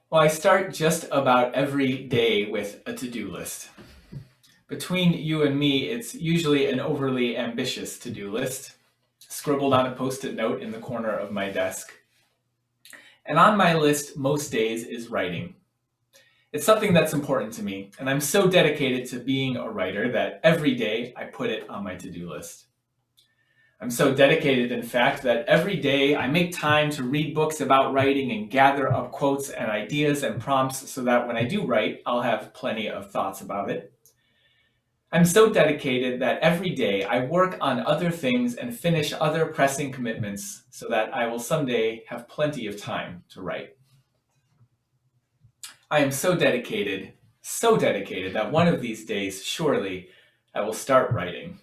Well, I start just about every day with a to-do list. Between you and me, it's usually an overly ambitious to-do list, scribbled on a post-it note in the corner of my desk. And on my list most days is writing. It's something that's important to me, and I'm so dedicated to being a writer that every day I put it on my to-do list. I'm so dedicated, in fact, that every day I make time to read books about writing and gather up quotes and ideas and prompts so that when I do write, I'll have plenty of thoughts about it. I'm so dedicated that every day I work on other things and finish other pressing commitments so that I will someday have plenty of time to write. I am so dedicated that one of these days, surely, I will start writing.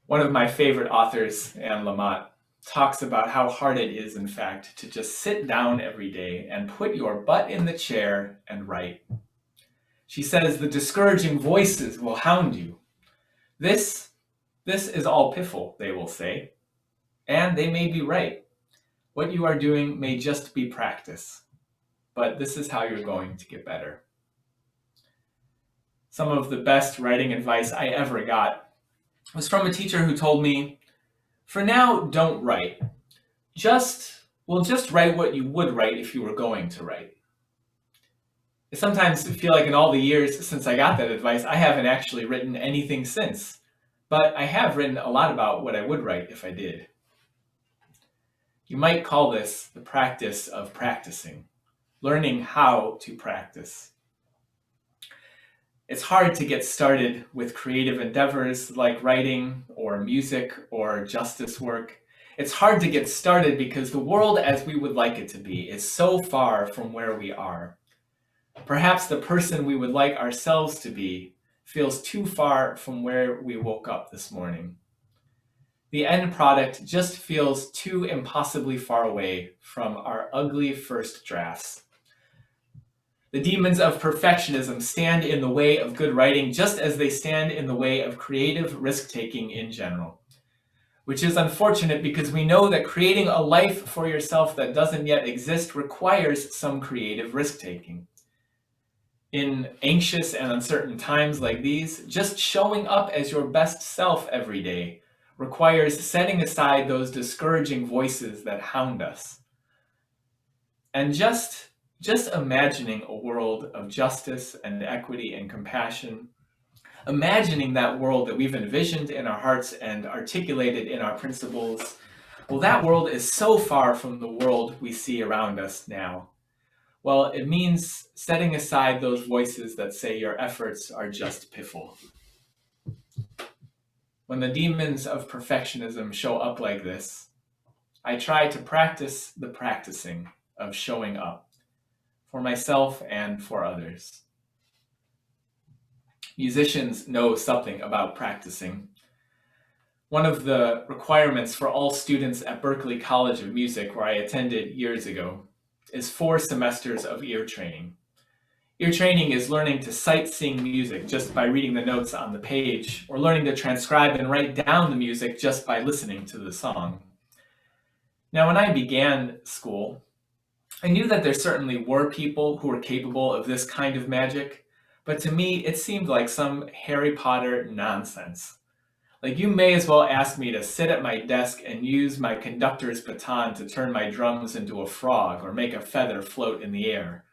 One of my favorite authors, Anne Lamott, talks about how hard it is, in fact, to just sit down every day and put your butt in the chair and write. She says the discouraging voices will hound you. This is all piffle, they will say. And they may be right. What you are doing may just be practice. But this is how you're going to get better. Some of the best writing advice I ever got was from a teacher who told me, for now, don't write. Just write what you would write if you were going to write. I sometimes feel like in all the years since I got that advice, I haven't actually written anything since. But I have written a lot about what I would write if I did. You might call this the practice of practicing, learning how to practice. It's hard to get started with creative endeavors like writing or music or justice work. It's hard to get started because the world as we would like it to be is so far from where we are. Perhaps the person we would like ourselves to be feels too far from where we woke up this morning. The end product just feels too impossibly far away from our ugly first drafts. The demons of perfectionism stand in the way of good writing just as they stand in the way of creative risk-taking in general. Which is unfortunate because we know that creating a life for yourself that doesn't yet exist requires some creative risk-taking. In anxious and uncertain times like these, just showing up as your best self every day requires setting aside those discouraging voices that hound us. And just imagining a world of justice and equity and compassion, imagining that world that we've envisioned in our hearts and articulated in our principles, well, that world is so far from the world we see around us now. Well, it means setting aside those voices that say your efforts are just piffle. When the demons of perfectionism show up like this, I try to practice the practicing of showing up for myself and for others. Musicians know something about practicing. One of the requirements for all students at Berklee College of Music, where I attended years ago, is 4 semesters of ear training. Ear training is learning to sight sing music just by reading the notes on the page, or learning to transcribe and write down the music just by listening to the song. Now, when I began school, I knew that there certainly were people who were capable of this kind of magic, but to me, it seemed like some Harry Potter nonsense. Like, you may as well ask me to sit at my desk and use my conductor's baton to turn my drums into a frog or make a feather float in the air.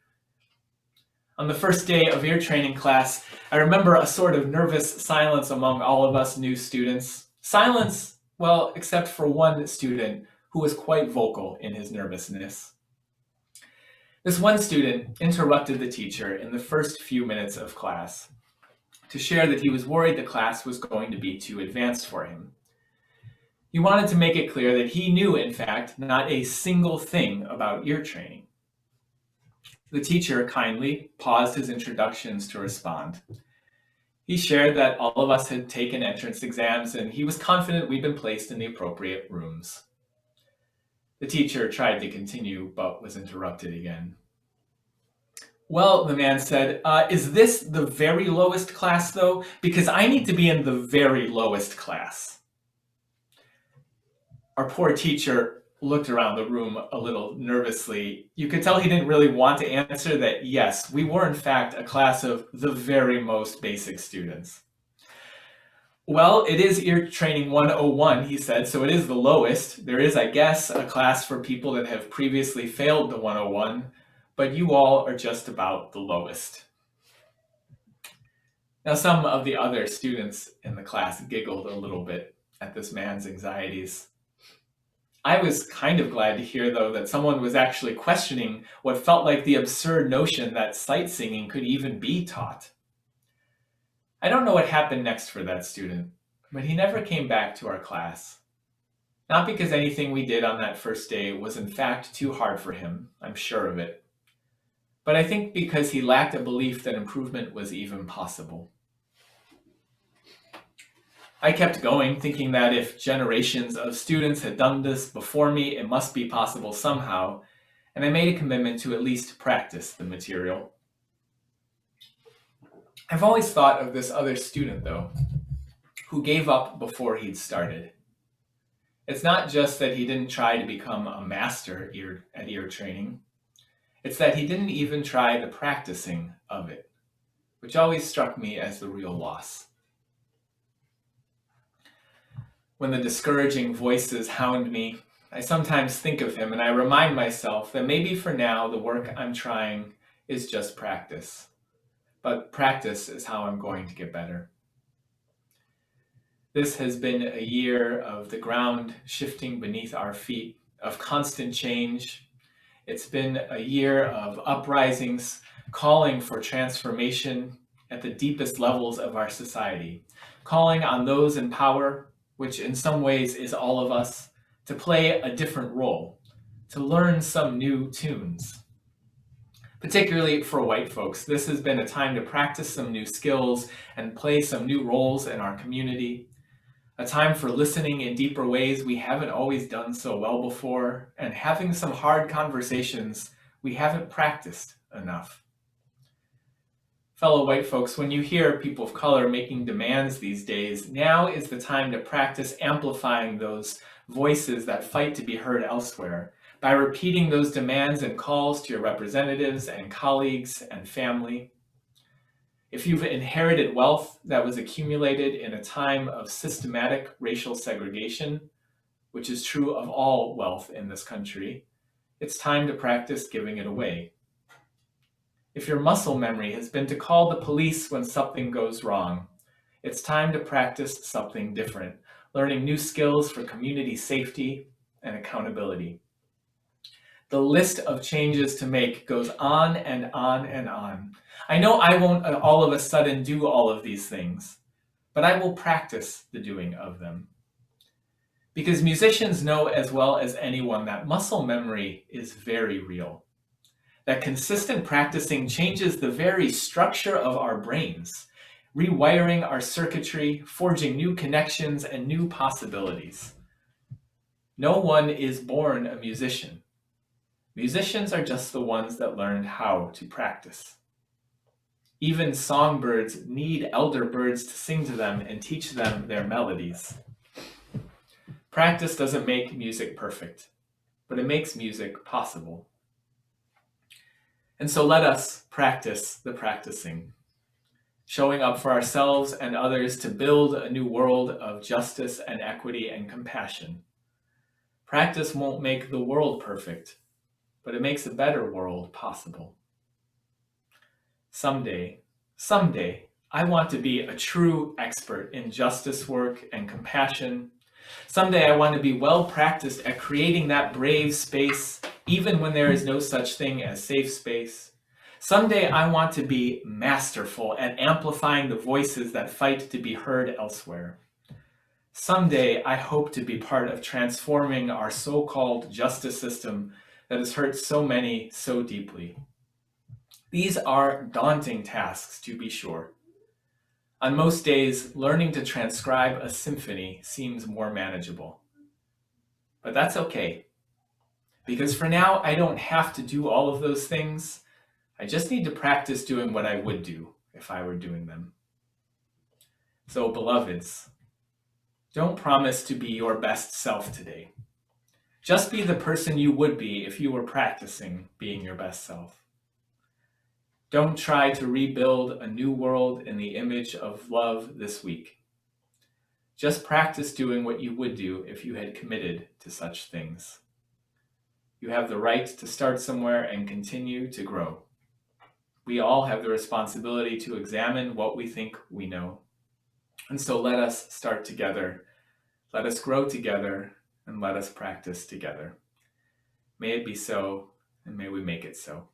On the first day of ear training class, I remember a sort of nervous silence among all of us new students. Silence, well, except for one student who was quite vocal in his nervousness. This one student interrupted the teacher in the first few minutes of class to share that he was worried the class was going to be too advanced for him. He wanted to make it clear that he knew, in fact, not a single thing about ear training. The teacher kindly paused his introductions to respond. He shared that all of us had taken entrance exams and he was confident we'd been placed in the appropriate rooms. The teacher tried to continue, but was interrupted again. Well, the man said, is this the very lowest class, though? Because I need to be in the very lowest class. Our poor teacher looked around the room a little nervously. You could tell he didn't really want to answer that yes, we were in fact a class of the very most basic students. Well, it is ear training 101, he said, so it is the lowest. There is, I guess, a class for people that have previously failed the 101, but you all are just about the lowest. Now, some of the other students in the class giggled a little bit at this man's anxieties. I was kind of glad to hear, though, that someone was actually questioning what felt like the absurd notion that sight singing could even be taught. I don't know what happened next for that student, but he never came back to our class. Not because anything we did on that first day was in fact too hard for him, I'm sure of it, but I think because he lacked a belief that improvement was even possible. I kept going, thinking that if generations of students had done this before me, it must be possible somehow, and I made a commitment to at least practice the material. I've always thought of this other student, though, who gave up before he'd started. It's not just that he didn't try to become a master at ear training, it's that he didn't even try the practicing of it, which always struck me as the real loss. When the discouraging voices hound me, I sometimes think of him and I remind myself that maybe for now the work I'm trying is just practice. But practice is how I'm going to get better. This has been a year of the ground shifting beneath our feet, of constant change. It's been a year of uprisings calling for transformation at the deepest levels of our society, calling on those in power, which in some ways is all of us, to play a different role, to learn some new tunes. Particularly for white folks, this has been a time to practice some new skills and play some new roles in our community, a time for listening in deeper ways we haven't always done so well before, and having some hard conversations we haven't practiced enough. Fellow white folks, when you hear people of color making demands these days, now is the time to practice amplifying those voices that fight to be heard elsewhere, by repeating those demands and calls to your representatives and colleagues and family. If you've inherited wealth that was accumulated in a time of systematic racial segregation, which is true of all wealth in this country, it's time to practice giving it away. If your muscle memory has been to call the police when something goes wrong, it's time to practice something different, learning new skills for community safety and accountability. The list of changes to make goes on and on and on. I know I won't all of a sudden do all of these things, but I will practice the doing of them. Because musicians know as well as anyone that muscle memory is very real. That consistent practicing changes the very structure of our brains, rewiring our circuitry, forging new connections and new possibilities. No one is born a musician. Musicians are just the ones that learned how to practice. Even songbirds need elder birds to sing to them and teach them their melodies. Practice doesn't make music perfect, but it makes music possible. And so let us practice the practicing, showing up for ourselves and others to build a new world of justice and equity and compassion. Practice won't make the world perfect, but it makes a better world possible. Someday, I want to be a true expert in justice work and compassion. Someday I want to be well practiced at creating that brave space, even when there is no such thing as safe space. Someday I want to be masterful at amplifying the voices that fight to be heard elsewhere. Someday I hope to be part of transforming our so-called justice system that has hurt so many so deeply. These are daunting tasks, to be sure. On most days, learning to transcribe a symphony seems more manageable. But that's okay, because for now, I don't have to do all of those things. I just need to practice doing what I would do if I were doing them. So, beloveds, don't promise to be your best self today. Just be the person you would be if you were practicing being your best self. Don't try to rebuild a new world in the image of love this week. Just practice doing what you would do if you had committed to such things. You have the right to start somewhere and continue to grow. We all have the responsibility to examine what we think we know. And so let us start together. Let us grow together, and let us practice together. May it be so, and may we make it so.